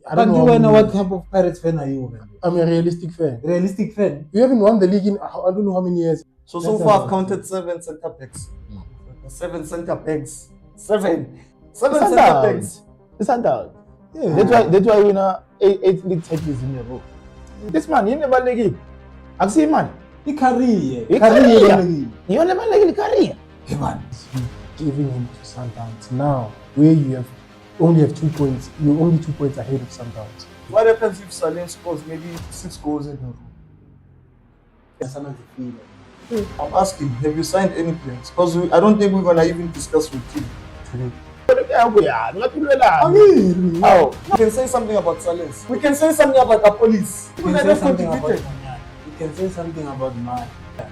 I don't know what type of Pirates fan are you? I'm a realistic fan. Realistic fan? We haven't won the league in I don't know how many years. So far I've counted 7 centre backs. 7 centre backs. 7 centre backs. It's Sundowns. Yeah. That's why we win 8 league titles in a row. This man, you never like it. I see man. The career. You never like the career. Hey man, Giving him to Sundowns now, where you only have 2 points. You're only 2 points ahead of Sundowns. What happens if Salim scores maybe 6 goals in a row? that's another feeling. I'm asking, have you signed any players? Because I don't think we're gonna even discuss with you today. I mean, Oh, we can say something about Salis. We can say something about the police. you can say something about Maya. You can say something about Maya.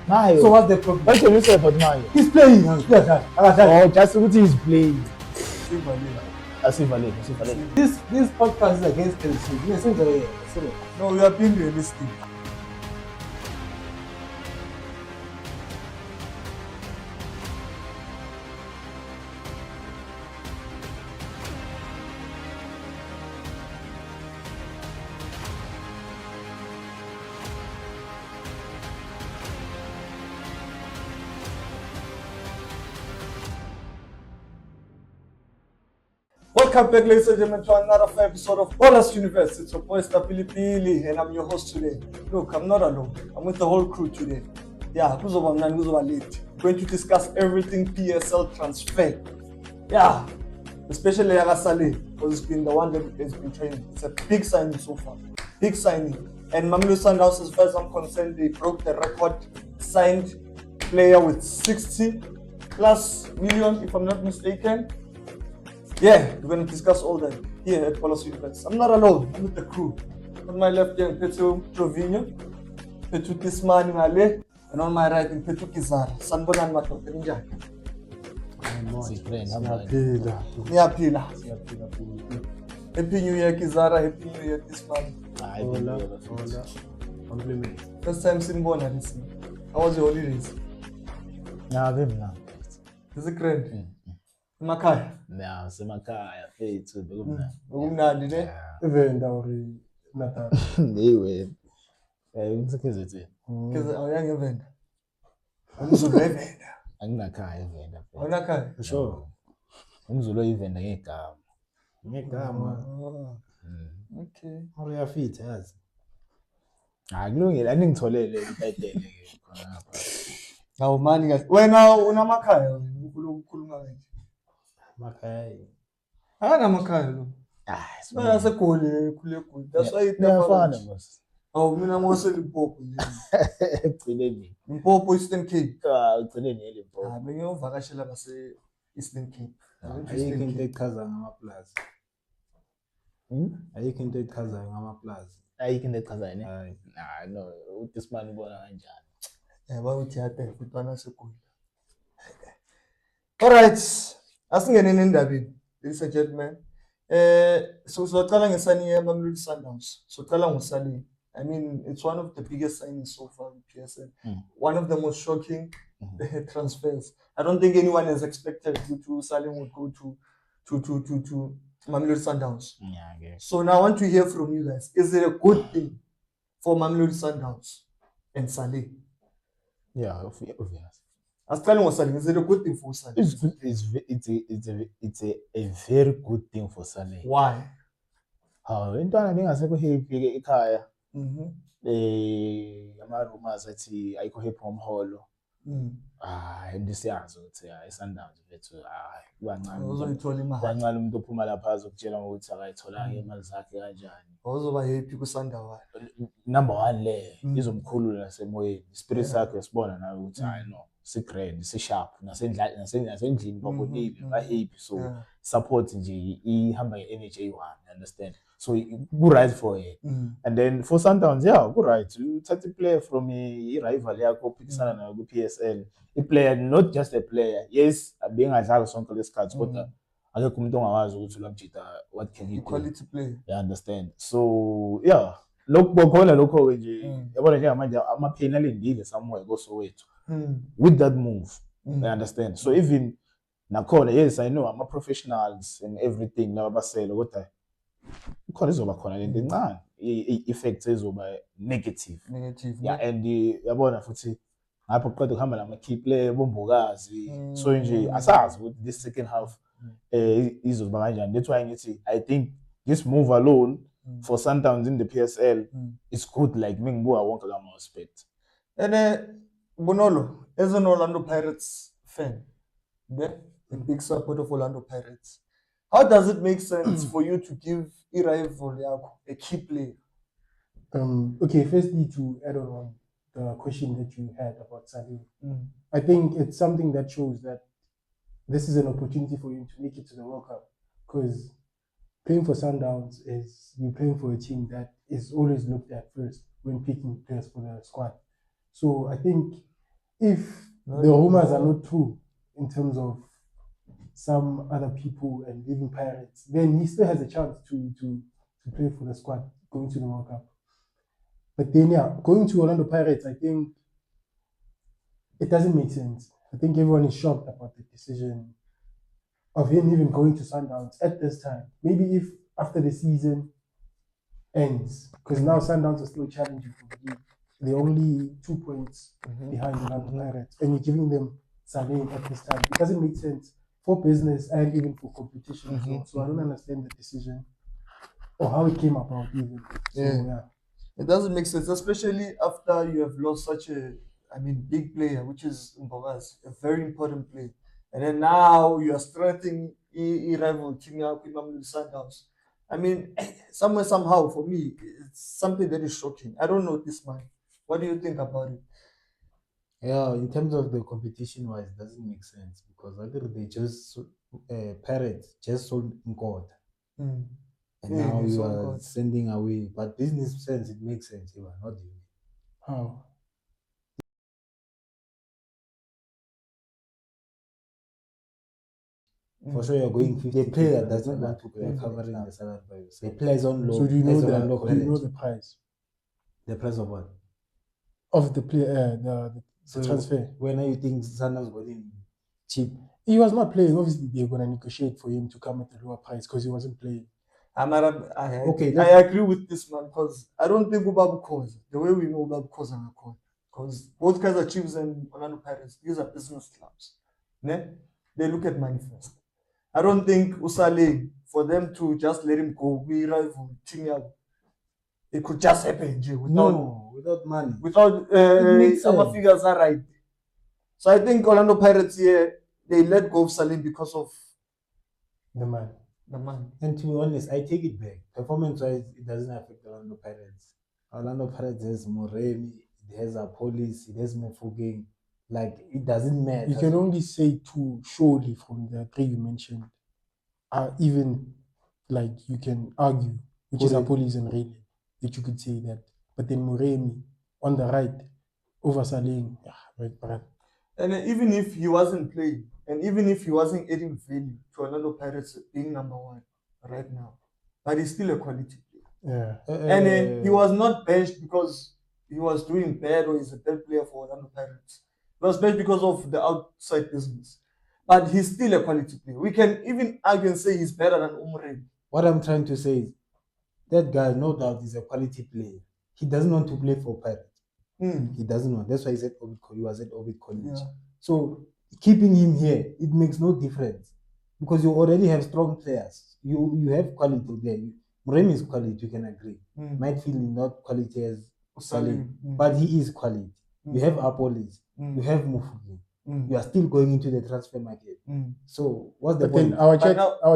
Mayo. So what's the problem? What can you say about Mayo? He's playing. Oh, just what he's playing. I see Valet. This podcast is against Chelsea. Yes, No, we are being realistic. Welcome back, ladies and gentlemen, to another episode of Ballers Universe. It's your boy STOCKPILING, and I'm your host today. Look, I'm not alone. I'm with the whole crew today. Yeah, who's late. Going to discuss everything PSL transfer. Yeah, especially Yagasale, because it's been the one that has been training. It's a big signing so far. Big signing. And Mamelodi Sundowns, as far as I'm concerned, they broke the record. Signed player with 60+ million, if I'm not mistaken. Yeah, we're going to discuss all that here at Ballers Universe. I'm not alone, I'm with the crew. On my left here, Petro Jovinho, Petro Tismani Male, and on my right, Petro Kizara. Sanbonan Mato, Ninja. Niapila. Happy New Year, Kizara. Happy New Year, Tismani. Compliment. First time Sinbona this year. How was your holidays? Is it great? Emakhaya. Yeah, semakhaya fethu bekumnandi. Bekumnandi ne? Evenda or Natal. Niwe. Ngisikhize thina. Keze awuyange evenda. Umzulu evenda. Anginakhaya evenda. Awunakhaya? Sure. Umzulu evenda ngegama. Ngegama. Okay. Uriya fit yazi. Akulungile, aningitholele itayitele ke khona lapha. Hawu mani kahle. Wena unamakhaya ukukhuluma kanje. Makhaya. Akanamakhaya lo. Sibona Sekhole khule. That's why iyafana boss. Awu mina ngose Limpopo nje. Egcineni. Limpopo Eastern Cape. Egcineni eLimpopo. Bengiyovakashela base Eastern Cape. Ayikho into echaza ngamaplaza. Ayikho into echaza ngamaplaza. Ayikho into echaza ne? Hayi. No, uThismani ubona kanjani? Bakuthi yade futwana sekhole. All right. Asingene endabeni, ladies and gentlemen. So socala ngesani ya Mamelodi Sundowns. Socala ngosali. I mean, it's one of the biggest signings so far in PSL. One of the most shocking transfers. I don't think anyone has expected to Salim would go to Mamelodi Sundowns. Yeah, I guess. So now I want to hear from you guys. Is it a good thing for Mamelodi Sundowns and Saleh? Yeah, obvious. As Salim was saying, is it a good thing for Saleh? It's good. It's a very good thing for Saleh. Why? Intwana ningasekho happy ke ekhaya. Mhm. Ama-rumors athi ayikho happy ngomholo. Ndisiyazi ukuthi iSundowns bethu kubancane. Uzoyithola imali. Kancane umuntu ophuma lapha azokutshela ukuthi akayitholanga imali zakhe kanjani. Awuzoba happy kuSundowns. Number 1 le izomkhulula nasemoyeni. Spirit sakhe sibona nawe ukuthi hayi no. Si-grand, si-sharp, nasendlini babonile, ba-happy, so support nje ihamba nge-energy eyi-1, understand? So ku-right for her. And then for Sundowns, yeah, ku-right. Uthatha i-player from i-rival yakho ophikisana nayo ku-PSL. I-player, not just a player. Yes, bengadlali sonke lesikhathi, kodwa akekho umuntu ongawazi ukuthi ulamjita what can he do. Quality player. You understand? So, yeah. Khona lokho nje, yabona njengamanje ama-pain alindile somewhere koSoweto. With that move, I understand. So even nakhona, yes, I know I'm a professionals and everything. Now baselo kodwa Khona izoba khona lento encane i-effects ezoba negative. Yeah, and yabona futhi ngapho kuqeda kuhamba nama-key player bombokazi so nje asazi ukuthi this second half izoba kanjani. That's why ngithi I think this move alone for Sundowns in the PSL is good, like mengibuka wonke lama aspect. And Bonolo, as an Orlando Pirates fan, a big supporter of Orlando Pirates, how does it make sense for you to give rival a key player? Okay, firstly, to add on the question that you had about Salim, I think it's something that shows that this is an opportunity for him to make it to the World Cup, because playing for Sundowns is you playing for a team that is always looked at first when picking players for the squad. So I think if the rumors are not true in terms of some other people and leaving Pirates, then he still has a chance to play for the squad going to the World Cup. But then, yeah, going to Orlando Pirates, I think it doesn't make sense. I think everyone is shocked about the decision of him even going to Sundowns at this time. Maybe if after the season ends, because now Sundowns are still challenging for the league. They're only 2 points behind Orlando Pirates, and you're giving them Salim at this time. It doesn't make sense for business and even for competition as well. So I don't understand the decision or how it came about even. So, yeah. It doesn't make sense, especially after you have lost such a, big player, which is Mbogazi, a very important player. And then now you are strengthening a rival team up with Mamelodi Sundowns. Somewhere, somehow, for me, it's something that is shocking. I don't know this man. What do you think about it? Yeah, in terms of the competition-wise, it doesn't make sense because I think they just Pirates just sold Nkota. And now you are sending away. But business sense, it makes sense, even not you. How? For sure, you're going 50. The player does not want to play covering the salary price. The player is on low. So do you know the price? The price of what? Of the player, the transfer. When you think Sundowns got him cheap? He was not playing. Obviously, they're going to negotiate for him to come at a lower price because he wasn't playing. I agree with this man because I don't think Ubabu calls the way we know Ubabu calls and call, because both guys are Chiefs and Orlando Pirates. These are business clubs. They look at money first. I don't think Usale, for them to just let him go, we rival team up. It could just happen without money. Without our figures are right. So I think Orlando Pirates here, they let go of Salim because of the man. And to be honest, I take it back. Performance-wise, it doesn't affect Orlando Pirates. Orlando Pirates has Moremi, it has a police, it has Mofugeng. Like, it doesn't matter. You can only say two, surely, from the three you mentioned. Even, like, you can argue, which is a police and Rayleigh, that you could say that. But then Moremi, on the right, over Salim, right. And even if he wasn't playing, and even if he wasn't adding value to Orlando Pirates being number one right now, but he's still a quality player. Yeah. And he was not benched because he was doing bad or he's a bad player for Orlando Pirates. He was benched because of the outside business. But he's still a quality player. We can even argue and say he's better than Umre. What I'm trying to say is that guy, no doubt, is a quality player. He doesn't want to play for Pirates. He doesn't want. That's why he was at Orbit College. Yeah. So keeping him here, it makes no difference because you already have strong players. You have quality there. Muremi is quality, you can agree. Might feel not quality as Salim, but he is quality. You have Apolis, you have Mufugi. You are still going into the transfer market. So what's the point? Our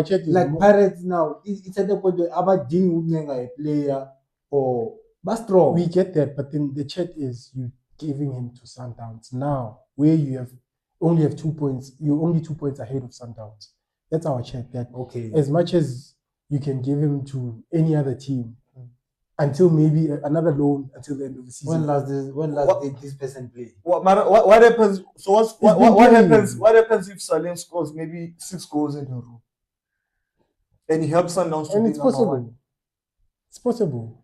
chat is like Pirates now. It's at the point where about a player or but strong. We get that, but then the chat is you giving him to Sundowns now, where you only have 2 points. You're only 2 points ahead of Sundowns. That's our chat. That as much as you can give him to any other team until maybe another loan until the end of the season. When last did this person play? What happens? So what happens? What happens if Salim scores maybe 6 goals in a row, and he helps Sundowns to and be it's number possible. one? It's possible.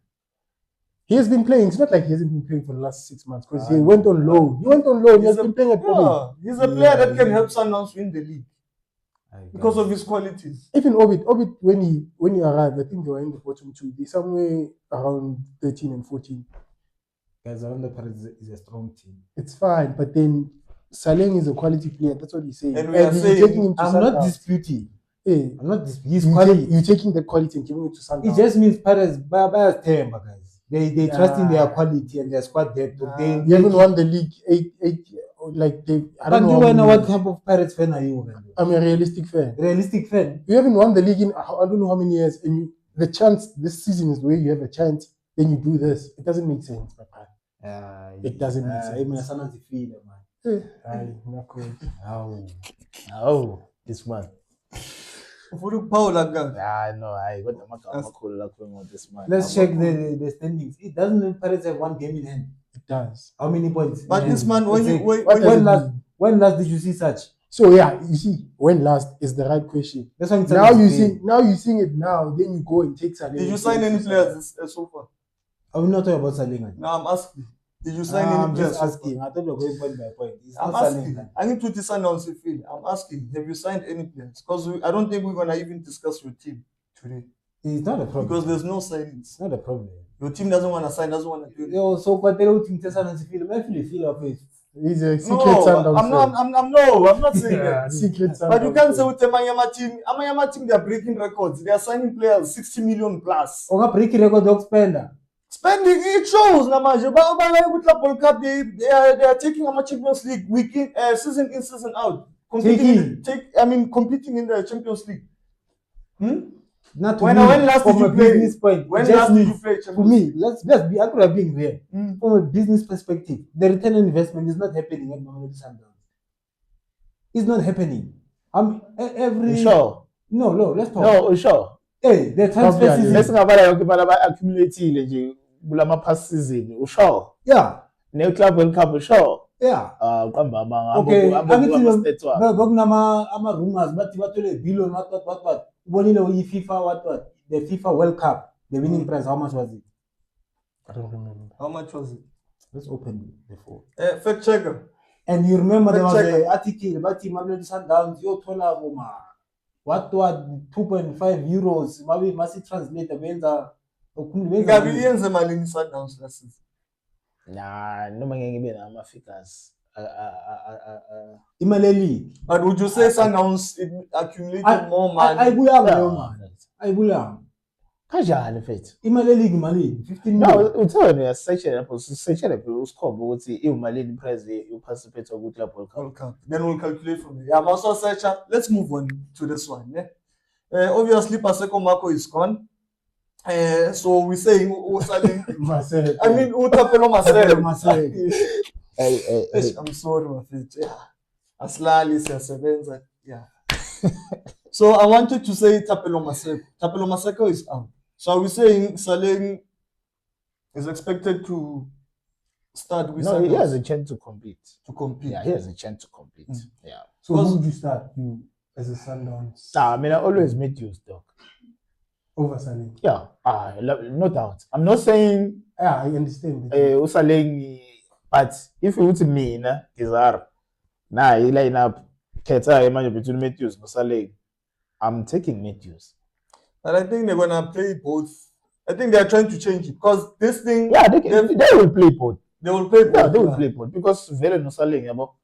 He has been playing. It's not like he hasn't been playing for the last 6 months because he went on loan. He has been playing at He's a player that can help Sundowns win the league. because of his qualities. Even Orbit when he arrived, I think they were in the bottom two. They're somewhere around 13 and 14. Guys, Orlando Pirates is a strong team. It's fine, but then Saleng is a quality player. That's what he's saying. And we are you're saying, taking him to I'm not Sundowns. disputing. Hey, I'm not disputing. His quality. you're taking that quality and giving it to Sundowns. It just means Pirates bias temper, guys. They trust in their quality and their squad depth. They haven't won the league eight like they. I don't know. What type of Pirates fan are you? I'm a realistic fan. Realistic fan. You haven't won the league in I don't know how many years, and the chance this season is where you have a chance. Then you do this. It doesn't make sense, Papa. It doesn't make sense. This man. No, I got this man. Let's check the standings. It doesn't mean Pirates have one game in hand. It does. How many points? But this man, when last did you see such? So yeah, you see, when last is the right question. That's why now you're seeing it now. Then you go and take Saleh. Did you sign any players so far? I will not talk about Saleh. No, I'm asking. Did you sign any I'm players? just asking. I thought you were going point by point. I'm asking. I need to decide on Sefil. I'm asking. Have you signed any players? Because I don't think we're gonna even discuss your team today. It's not a problem. Because there's no signings. It's not a problem. Your team doesn't want to sign. Doesn't want to do it. Yo, so what they don't think Tessan and Sefil? I feel of it. He's a secret Sundowns. I'm not saying that. Secret Sundowns. But you can't say with the Amayama team, they are breaking records. They are signing players 60 million plus. Oga breaking record dog spender. Spending it shows Namaje. But with the World Cup, they are taking a Champions League week in, season in, season out. Competing in the Champions League. Not when last did you play? Business point. When last did you play? For me, let's be accurate being real. From a business perspective, the return on investment is not happening at Mamelodi Sundowns. It's not happening. Sure. No, let's talk. No, sure. Hey, the transfer season. Let's talk about accumulating the past season. Sure. Yeah. New club World Cup. Sure. Yeah. Okay. I'm rumors, but what billion, what? FIFA, the FIFA World Cup, the winning prize, how much was it? I don't remember. How much was it? Let's open the phone. Fact checker. And you remember there was an article about Mamelodi Sundowns, what 2.5 euros, maybe must translate the Benza. Sundowns last season. Nah, no man can be na figures. Imaleli. But would you say Sundowns accumulated more money? I believe. Kaja fit. Imaleli 15 million. No, tell me a section of score, but you Malay prize you participate of Club World Cup. Then we'll calculate from there. Yeah, I'm also searching. Let's move on to this one. Yeah. Obviously, Paseko Marco is gone. So we're saying Utapelo Marcel. I'm sorry, my friend. Aslali Sevenza. Yeah. So I wanted to say Tapelo Maseko. Tapelo Maseko is out. So we're saying Saleng is expected to start with. No, he has a chance to compete. Yeah, he has a chance to compete. Yeah. So who would you start? You as a Sundowns? I mean, I always make you stock. Over Saleng. Yeah, no doubt. I'm not saying I understand. Saleng, but if you would mean Kizar, now you line up Keta Emmanuel between Matthews and Saleng, I'm taking Matthews. And I think they're gonna play both. I think they are trying to change it because this thing. Yeah, they will play both. They will play both. Yeah, they will play both because very no Saleng about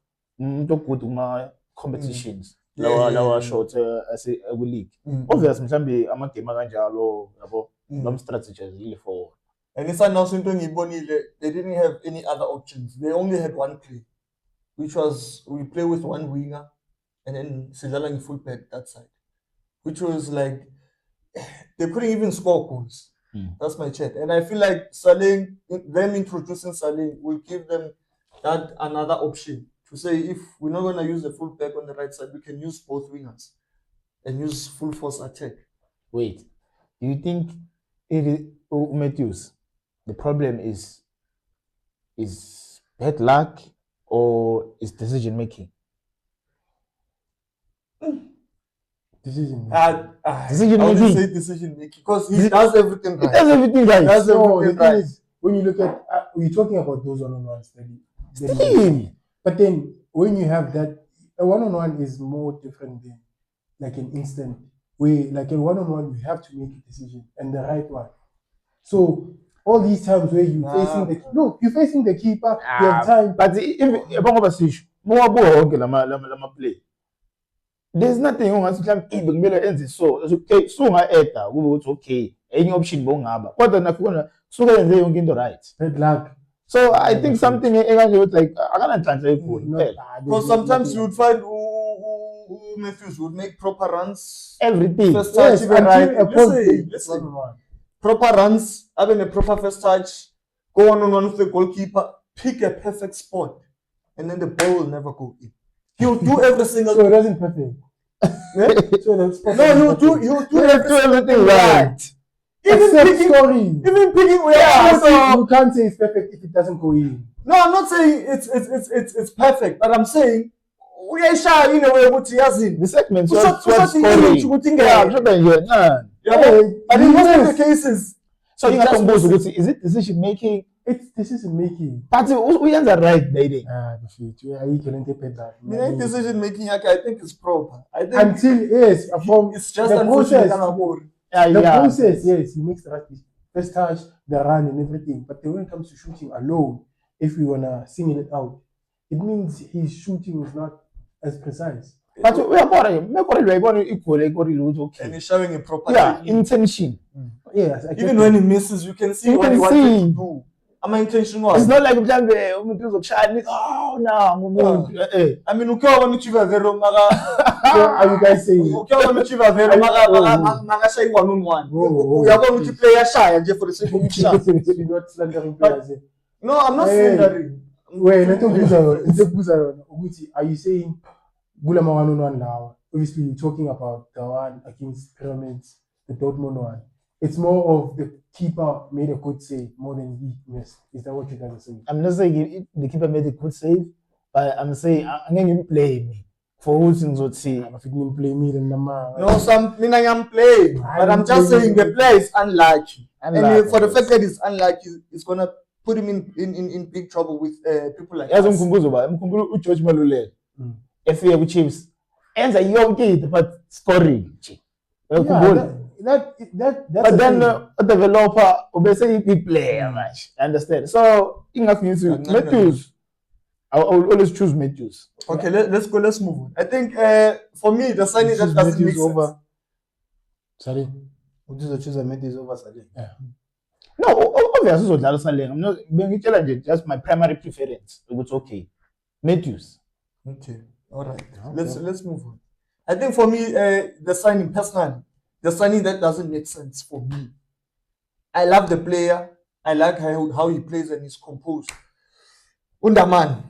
competitions. Lower short as a league. Obviously, mhlambe amagame kanjalo yabo noma strategies really for. And it's announcing they didn't have any other options. They only had one play, which was we play with one winger and then Sidala in full back that side, which was like they couldn't even score goals. That's my chat, and I feel like them introducing Saleng will give them that another option. To say if we're not going to use the full back on the right side, we can use both wingers and use full force attack. Wait, do you think it is Matthews? The problem is bad luck or is decision making? Decision making. Say decision making because he does everything right. He does everything right. He does everything right. When you look at, we're talking about those one-on-ones. But then when you have that, a one-on-one is more different than like an instant where, like in one-on-one, you have to make a decision and the right one. So all these times where you're facing the keeper, you have time. But if ngoba sisho mowabuka wonke lama play, there's nothing ongathi mhlawumbe bekumele enze so okay sunga-eda kube ukuthi okay enye option bongaba kodwa nakhona suke yenze yonke into right. Bad luck. So I think something ekanje ukuthi like akananhlanhla enkulu Not kuphela. bad. Because sometimes you would find who Matthews would make proper runs. Everything. First touch, Yes, even until right. a point Listen. Proper runs, having a proper first touch, go on with the goalkeeper, pick a perfect spot, and then the ball will never go in. He'll do every single. So it wasn't perfect. Yeah? So that's No, he'll do everything right. Except scoring. Even picking. You can't say it's perfect if it doesn't go in. No, I'm not saying it's perfect, but I'm saying we are shy in a way what he has in. The segment What's was the image you think? Yeah, I mean, most of the cases. So you have to is it decision making? It's decision making. But we are right dating. You can interpret that. Decision making, I think it's proper. I think Until yes, from it's just the unfortunate. process. The process, yes, he makes the right first touch, the run, and everything. But then when it comes to shooting alone, if we wanna single it out, it means his shooting is not as precise. But we are okay. And he's showing a proper intention. Yes, even when he misses, you can see what he wanted to do. My intention was. It's not like oh no. I mean, ukiwa wamechiva vero maga. Are you guys saying? Ukiwa wamechiva vero maga shy 1-on-1. Uyabona ukuthi player shy nje for the sake of shot. You're not slandering players. No, I'm not slandering. Wait, are you saying Gulama 1-on-1 now? Obviously, you're talking about the one against Pyramids, the Dortmund one. It's more of the keeper made a good save more than he missed. Is that what you guys are saying? I'm not saying the keeper made a good save, but I'm saying I'm going to play me for who's in the team. If you didn't play me, then no, I'm playing, but I'm just saying the player is unlucky. And for the fact that he's unlucky, it's gonna put him in big trouble with people like us. George Malule, if he have Chiefs, ends a young kid, but scoring. That's but then the developer obviously he player match. Understand? So in Matthews, I will always choose Matthews. Okay, let's go. Let's move on. I think for me the signing that doesn't make sense. Sorry, would you choose Matthews over Saling? Yeah. No, obviously I'm not being challenged. Just my primary preference. It's okay. Matthews. Okay. All right. Okay. Let's move on. I think for me the signing personally. The signing that doesn't make sense for me. I love the player. I like how he plays and he's composed. Undaman.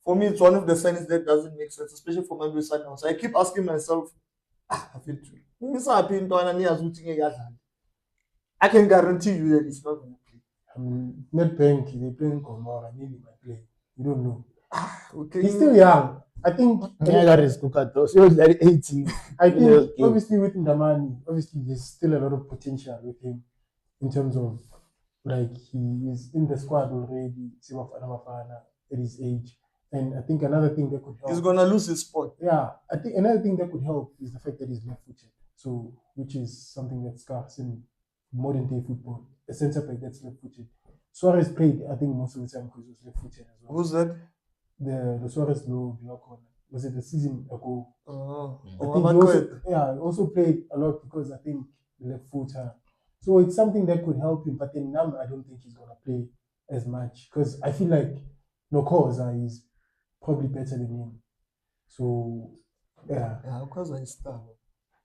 For me, it's one of the signings that doesn't make sense, especially for Mamelodi Sundowns. I keep asking myself, I can guarantee you that it's not going to play. Not playing, they're playing Komora. Maybe might play. You don't know. Okay. He's still young. I think like 18. I think obviously with Ndamani, obviously there's still a lot of potential with him in terms of like he is in the squad already, at his age. And I think another thing that could help. He's gonna lose his spot. Yeah, I think another thing that could help is the fact that he's left-footed. So which is something that's scarce in modern day football. A centre back that's left-footed. Suarez played, I think, most of the time because he was left-footed as well. Who's that? The Suarez low, was it the season ago? I also played a lot because I think left footer. So it's something that could help him. But then now I don't think he's gonna play as much because I feel like Nokoza is probably better than him. So Koza is star.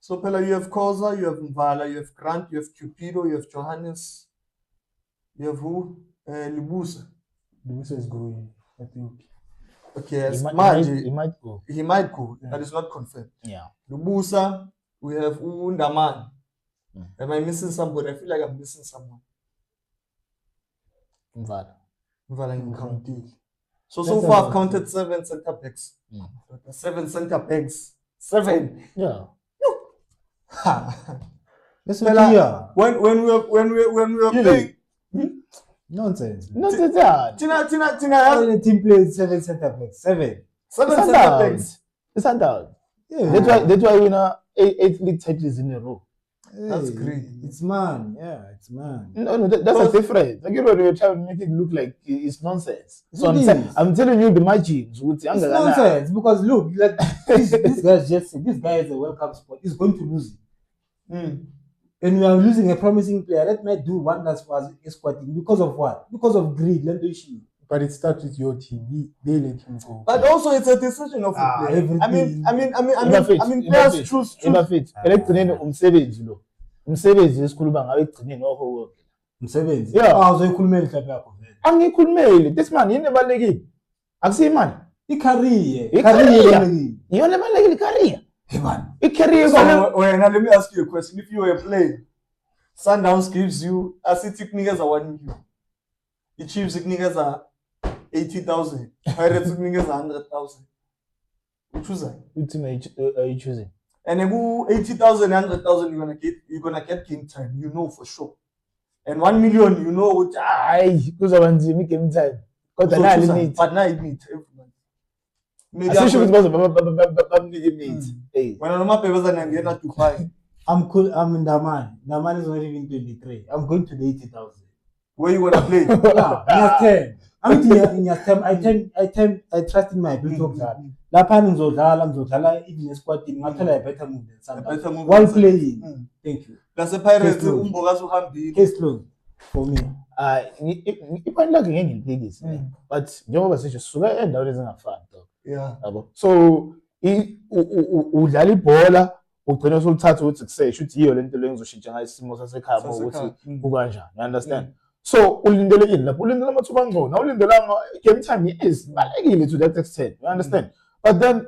So Pella, you have Koza, you have Mvala, you have Grant, you have Cupido, you have Johannes, you have who? Libusa. Libusa is going, I think. Okay, he might go. He might go, but it's not confirmed. Yeah. Lubusa, we have Undaman. Am I missing somebody? I feel like I'm missing someone. Mvala in county. So far I've counted 7 center backs. 7 center backs. 7. Yeah. That's when we were playing. Nonsense. Tina. The team played 7 center backs. 7 center backs. It's Sundowns. Yeah. That's why we win 8 league titles in a row. That's great. It's man. Yeah, it's man. No, that's a difference. Like, you know, they were trying to make it look like it's nonsense. So It is. I'm telling you the margins. It's nonsense because look, like this guy just said, this guy is a World Cup sport. He's going to lose it. And we are losing a promising player that might do wonders for us squatting because of what? Because of greed. Let me show you. But it starts with your team. They let him go. But also, it's a decision of the player. everything. I mean, players choose. Ekugcineni umsebenzi lo. Umsebenzi esikhuluma ngawe ekugcineni oho. Umsebenzi. Yeah. Uzoyikhulumela mhlawumbe yakho vele. Angikhulumeli. This man yini ebalekile. Akusiyo imali. I-career. Iyona ebalekile career. Hey man. I-career So, let me ask you a question. If you were a player, Sundowns gives you a City kunikeza 1 million. The Chiefs kunikeza 80,000. Pirates kunikeza 100,000. You choose that. Which team are you choosing? And then 80,000, 100,000, you're gonna get game time. You know for sure. And 1 million, you know what? Hayi kuzobanzima game time. Kodwa So nali choose that. need. But now you need every month. Maybe Asisho after- ukuthi bamnike need. Hey. when I'm not papers and I'm getting to Dubai, I'm cool. I'm in Daman. Daman is not even 23. I'm going to the 80,000. where you wanna play? Yeah, in 10. I'm in your term. I trust in my ability of that. Lapha ngizodlala even squad team. Ngathola a better move than Sundowns. Better move While than playing. Mm. Thank you. That's a Pirates Case closed. umbokazi uhambile. Case closed for me. Iphani lakhe ngeke ngiliphikise. But njengoba sisho suka endaweni ezingafani dog. Yeah. Yabo. So udlala ibhola ugcina usulithatha ukuthi kusesho ukuthi iyo lento lengizoshintsha ngayo isimo sasekhaya ukuthi kukanjani. You understand? So ulindele ini lapho ulindele amathuba angcono awulindelanga game time is balekile to that extent. You understand? But then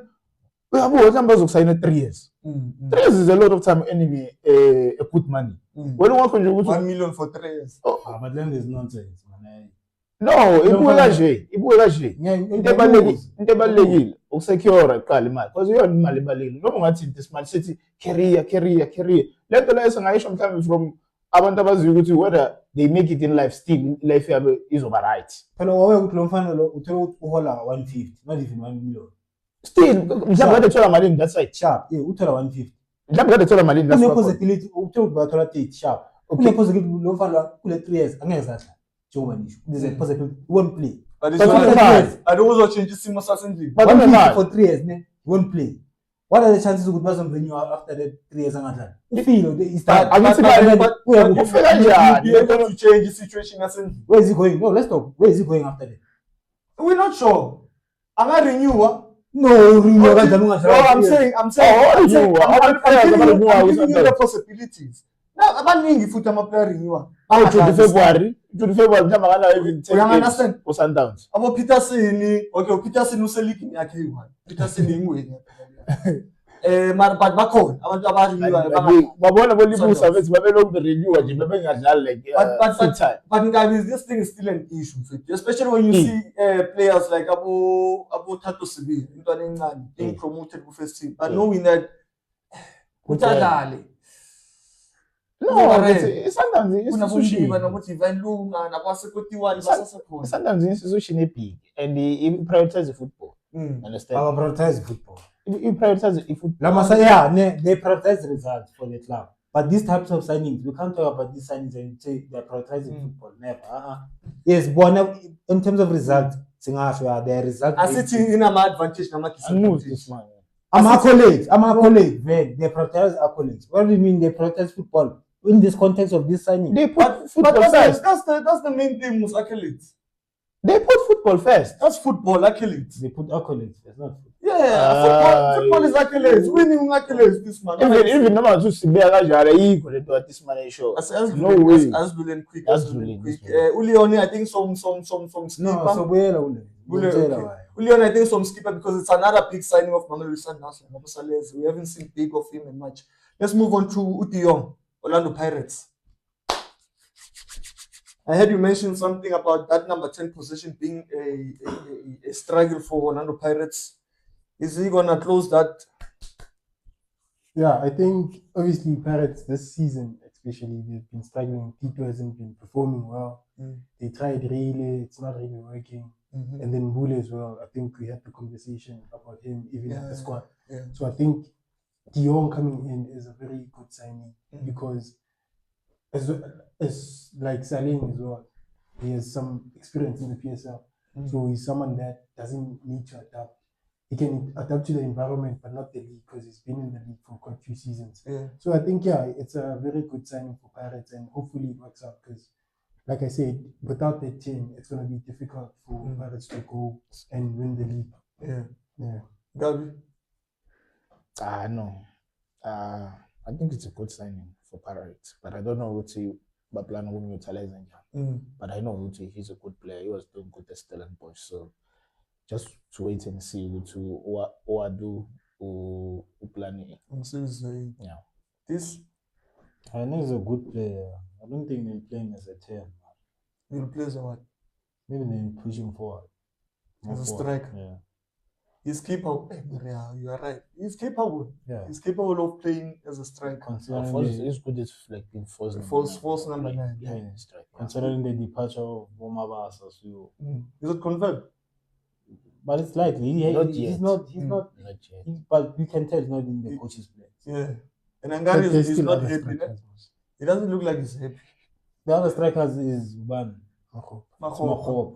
uyabo mhlawumbe uzokusayina 3 years. 3 years is a lot of time anyway, a good money. Wena ungakho nje ukuthi 1 million for 3 years. But then there's nonsense, man. no ibuke kanje into ebalekile ukusecure iqala imali because iyona imali ebalekile noma ungathi into smart sithi career lento leyo singayisho mhlawumbe from abantu abaziyo ukuthi whether they make it in life still life yabo izoba right. Phela wawe ukuthi lo mfana lo uthola ukuthi uhola 150, not even 1 million. Still mhlawumbe kade thola malini that side Sharp. Uthola 150. mhlawumbe kade thola malini that Kune side possibility uthola ukuthi bathola 30 sharp. Kune possibility lo mfana kule 3 years angeke zadla. Njengoba nisho. There's a possibility he won't play. But But it's it's I don't want to change isimo sasendlini. but 150 for 3 years, ne? He won't play. What are the chances ukuthi bazomrenew after that 3 years angadlali? Ufilo the start. ufika kanjani Be able to change the situation sasendlini. Where is he going? No, let's talk. Where is he going after that? We're not sure. I'm not renewer. No, renew kanjani No, ungadlali? I'm saying Oh, renewer. I'm giving you the possibilities. Now, abaningi futhi ama-player renewer. to the February mhlawumbe akanayo even 10 You games understand? for Sundowns. Abo-Peterson, okay, uPeterson useligi yakhe eyi-1. Peterson ingweni. But bakhona abantu abarenewer. babona bolibusa bethi babelokhu berenewa nje bebengadlali like full time. But Ngabi, this thing is still an issue, especially when you see players like Abu Tato Sibi, being promoted to first team, but knowing that Utadale, No, Sundowns is institution big and he prioritize football. Understand? Our prioritize football. He prioritize football. They prioritize results for the club. But these types of signings, we can't talk about these signings and say they're prioritizing football. Never. Yes, but in terms of results, their results. I see in an advantage. I'm accolades. They prioritize accolades. What do you mean they prioritize football in this context of this signing? They put football But first. that's the main thing with accolades. They put football first. That's football accolades. They put accolades. It's not football. Yeah, football is accolades. Winning accolades this man. Even number two Sibia Rajara equal to this man show. No way. As Dulen quick. Ulioni, I think some skipper. No, so Ulioni, I think some skipper because it's another big signing of Mamelodi Sundowns. We haven't seen big of him in much. Let's move on to Jong, Orlando Pirates. I heard you mention something about that number 10 position being a struggle for Orlando Pirates. Is he gonna close that? Yeah, I think obviously Pirates this season, especially, they've been struggling. Tito hasn't been performing well. They tried really, it's not really working. And then Mbule as well. I think we had the conversation about him even at the squad. Yeah. So I think Jong coming in is a very good signing because as like Salim as well, he has some experience in the PSL. So he's someone that doesn't need to adapt. He can adapt to the environment, but not the league because he's been in the league for quite a few seasons. Yeah. So I think, yeah, it's a very good signing for Pirates and hopefully it works out because, like I said, without that team, it's going to be difficult for Pirates to go and win the league. Yeah. Yeah. Gabi? No. I think it's a good signing for Pirates, but I don't know what he plan on utilizing him. But I know he's a good player. He was doing good at Stellenbosch, so just to wait and see what do planning. Yeah. This I know he's a good player. I don't think they'll play him as a 10. will play as a what? Maybe they'll push him forward. As a striker. Yeah. He's capable. Yeah, you are right. He's capable. Yeah. He's capable of playing as a striker. He's good at like being false number 9. Yeah. Considering the departure of Bomabasa, so Is it confirmed? but it's likely. He's not yet. but you can tell he's not in the coach's place. Yeah. And Angari is not happy. He doesn't look like he's happy. The other strikers is one Makhoba.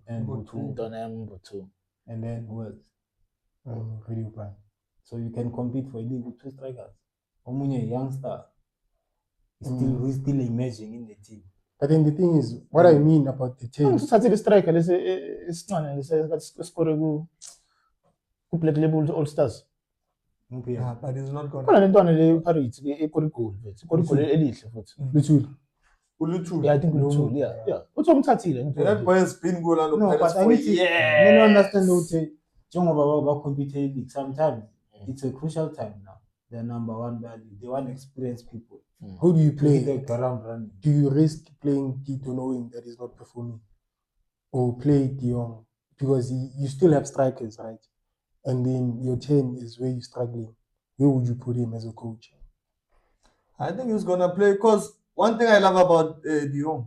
and Butu. And then who else? Radio plan. So you can compete for a league with 2 strikers. Omunye, youngster, he's still emerging in the team. But then the thing is, what I mean about the team. The striker, it's not. Let's score Black Label All Stars. Yeah, but he's not going Khona lentwana le Pirates ekorigoli mfethu. Ekorigoli elihle futhi. Luthuli. Yeah, I think Luthuli. Yeah. Uthi umthathile That boy has been good on the No, Pirates but I for need to years. understand ukuthi njengoba compete league, sometimes it's a crucial time now. They're number 1 value. They want experienced people. How do you Play play? the ground running. Do you risk playing Tito knowing that he's not performing? Or play Dion? Because you still have strikers, right? And then your 10 is where you're struggling. Where would you put him as a coach? I think he's gonna play because one thing I love about Dion,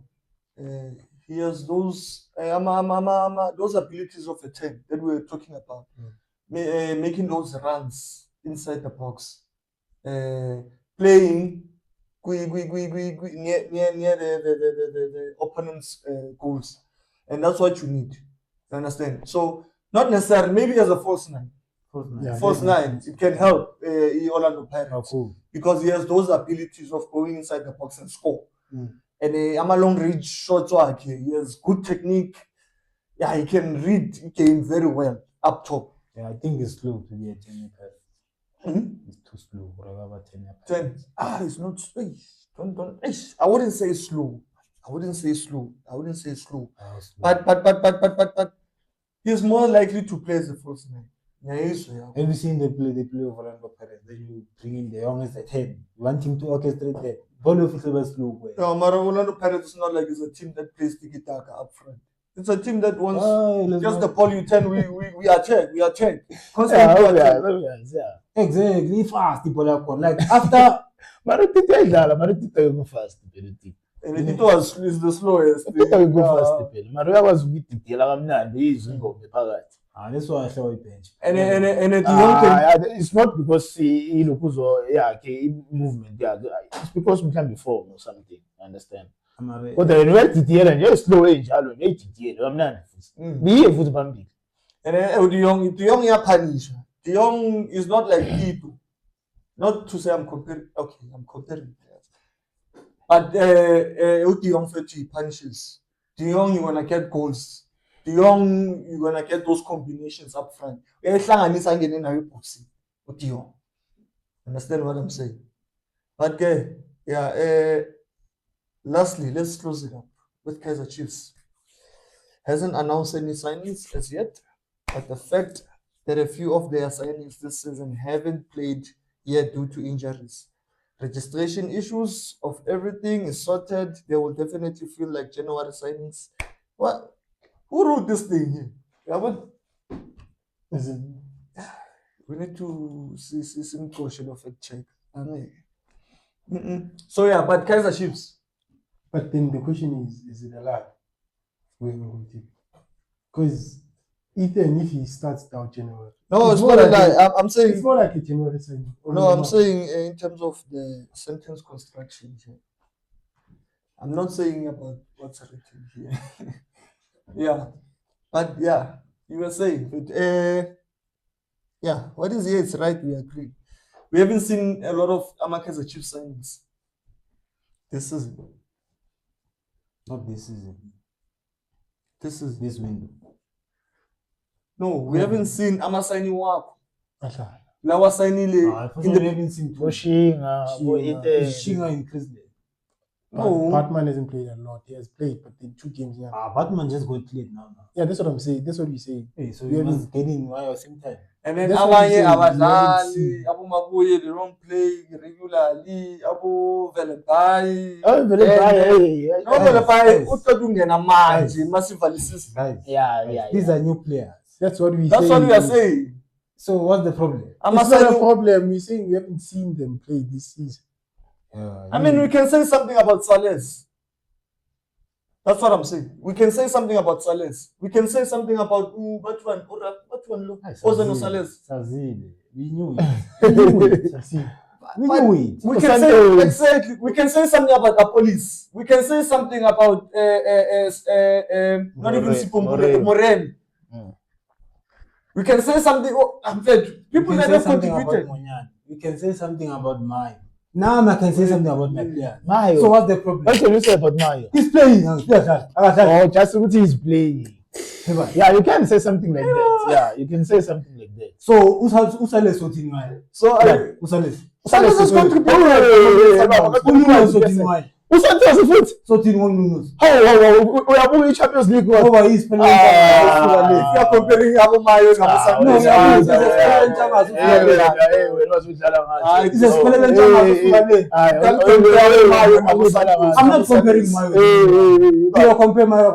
he has those those abilities of a 10 that we were talking about, making those runs inside the box, playing near the opponent's goals, and that's what you need. You understand? So not necessarily maybe as a false 9. Yeah, False 9, it can help Orlando Pirates because he has those abilities of going inside the box and score. And I'm a long range shot work. He has good technique. Yeah, he can read the game very well up top. Yeah, I think it's slow to be a 10 Pirates. It's too slow. 10. It's not. Don't. I wouldn't say slow. But he's more likely to play as a false 9. Yeah, have you seen the play of Orlando Pirates? Then you bring in the young as a 10. You want him to orchestrate that. Ball of it was slow. No, Orlando Pirates is not like it's a team that plays tiki-taka up front. It's a team that wants just the ball you 10, we attack. Constantly yeah. Exactly, fast people like after Maritita fast. And it was the slowest. Mara uyakwazi ukudidiyela kamnandi izingoma phakathi. That's why I saw a bench. And it's not because he lokuzo yakhe movement yakhe. It's because mhlambe form or something. Understand? Kodwa yena uyadidiyela nje slow enjalo nje ididiyela kamnandi futhi. Biye futhi phambili. And De Jong iyapanisha. De Jong is not like Tito. Not to say I'm comparing. Okay, I'm comparing players. But De Jong he punishes. De Jong, you're gonna get goals. De Jong, you're gonna get those combinations up front. Uyayihlanganisa ngene nayo boxing. De Jong. Understand what I'm saying? But lastly, let's close it up with Kaizer Chiefs. Hasn't announced any signings as yet, but the fact that a few of their signings this season haven't played yet due to injuries. Registration issues of everything is sorted. They will definitely feel like January signings. What? Who wrote this thing here? Yeah, what? Is it? We need to see some caution of a check. So yeah, but Kaizer Chiefs. But then the question is it allowed? Because Ethan, if he starts out January, No, it's more not a like lie. I'm it's saying more like a January signing. no. I'm saying in terms of the sentence construction here. I'm not saying about what's written here. Yeah, but yeah, you were saying. But, yeah, what is here? It's right. We agree. We haven't seen a lot of Amaka's Chiefs signings this season. Not this season. This is This window. no. We haven't seen Ama signing wako. Asha. Lawa signing In the haven't seen two. Boshinga, Shinga increased there. no. Batman hasn't played a lot. He has played, but in 2 games now. Batman just got cleared now. Yeah, that's what I'm saying. That's what we say. Hey, so We you haven't- must get in while at the same time. And then That's what I'm saying, abanye we haven't abadlali seen. abomabuye they don't play regularly abo Velebai. Oh, very bad. No Velebai Guys. uqeda ukungena manje Guys. masivalisisa. Guys, Yeah. these are new players. That's what we That's say. what we are saying. So what's the problem? Ama It's not a signing. problem. We're saying we haven't seen them play this season. I mean, we can say something about Sales. That's what I'm saying. We can say something about Sales. We can say something about what one look. Ozeno Sales. Sazile. We knew it. We knew it. We can say exactly. We can say something about the police. We can say something about not even Sipumbule, Morel. We can say something. I'm fed. People We that can say have something about contributed. Monyan. We can say something about Mai. Now I can say something about my player. Mayo. So what's the problem? What can you say about Mayo? He's playing. Oh, just what he's playing. Yeah, you can say something like that. Yeah, you can say something like that. So Usale sorting Mai. So Usale. Sales has contributed. Unused sorting Mai. Usantos foot. Sorting one Unused. We are moving Champions League. Over East playing. If you are comparing Abu Mayo, No, it's He's a spelling I'm not comparing Mayo. Do you compare Mayo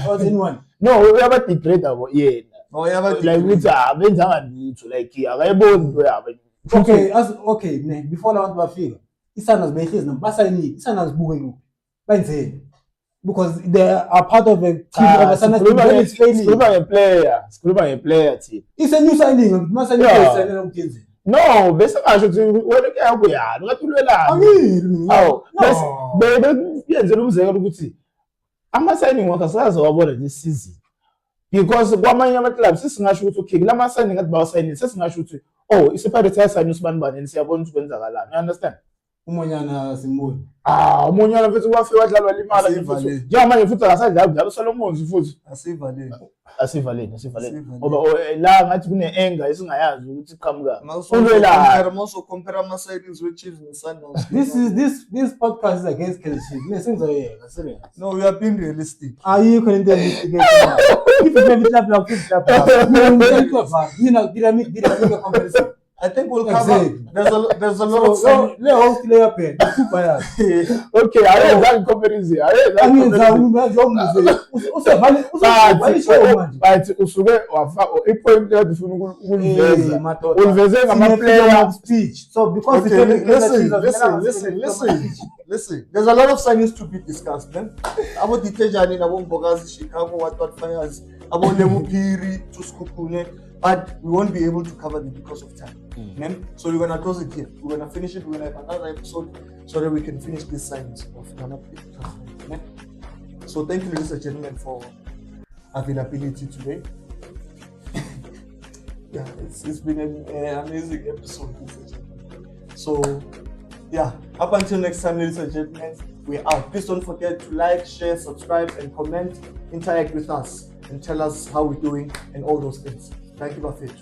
or anyone? No, we have a degrade about yeah. Oh, yeah, but Like with like Okay, before I want to figure. Isanas Behis na Basani, Isanas Bugu. Because they are part of a team of a Sanas team that is failing. a player team. It's a new signing. Masani Yeah. is signing of Kinsey. No, bese ngasho ukuthi wena kuyaphi ngathulelana. Awu, bese yenzela umzekelo ukuthi ama signing wakhe asaze wabona this season. Because kwamanye ama clubs sisingasho ukuthi okay, lama signing athi bawa signing sesingasho ukuthi oh, isiphathi yasayina usibani bani siyabona ukuthi kwenzakalani. You understand? Umonyana Simboni. Umunyana mfethu kwafika wadlalwa limala Asivale. njengamanje futhi akasadlali kudlala uSolomonzi futhi. Asivaleni. Ngoba la ngathi kune anger esingayazi ukuthi iqhamuka. Also compare my signings with Chiefs and Sundowns. This podcast is against Kelsey. No, we are being realistic. Are you going to investigate? If you can clap, you comparison. I think we'll Exactly. cover. There's a lot of So let us play up here. Two players. Okay, I don't that comparison. I mean, But usuke wafa ipoint leyo ufuna ukuliveza. Uliveze ngama player speech. So because Okay, listen. There's a lot of signings to be discussed, man. About the Tejani, about Bogazi, Chicago, what fires, about Lemupiri, to Skupune, but we won't be able to cover them because of time. Man. So we're gonna close it here. We're gonna finish it. We're gonna have another episode so that we can finish these signings of Ghana. Man. So thank you, ladies and gentlemen, for availability today. Yeah, it's been an amazing episode, ladies and gentlemen. So yeah, up until next time, ladies and gentlemen, we're out. Please don't forget to like, share, subscribe, and comment, interact with us, and tell us how we're doing and all those things. Thank you, Buffett.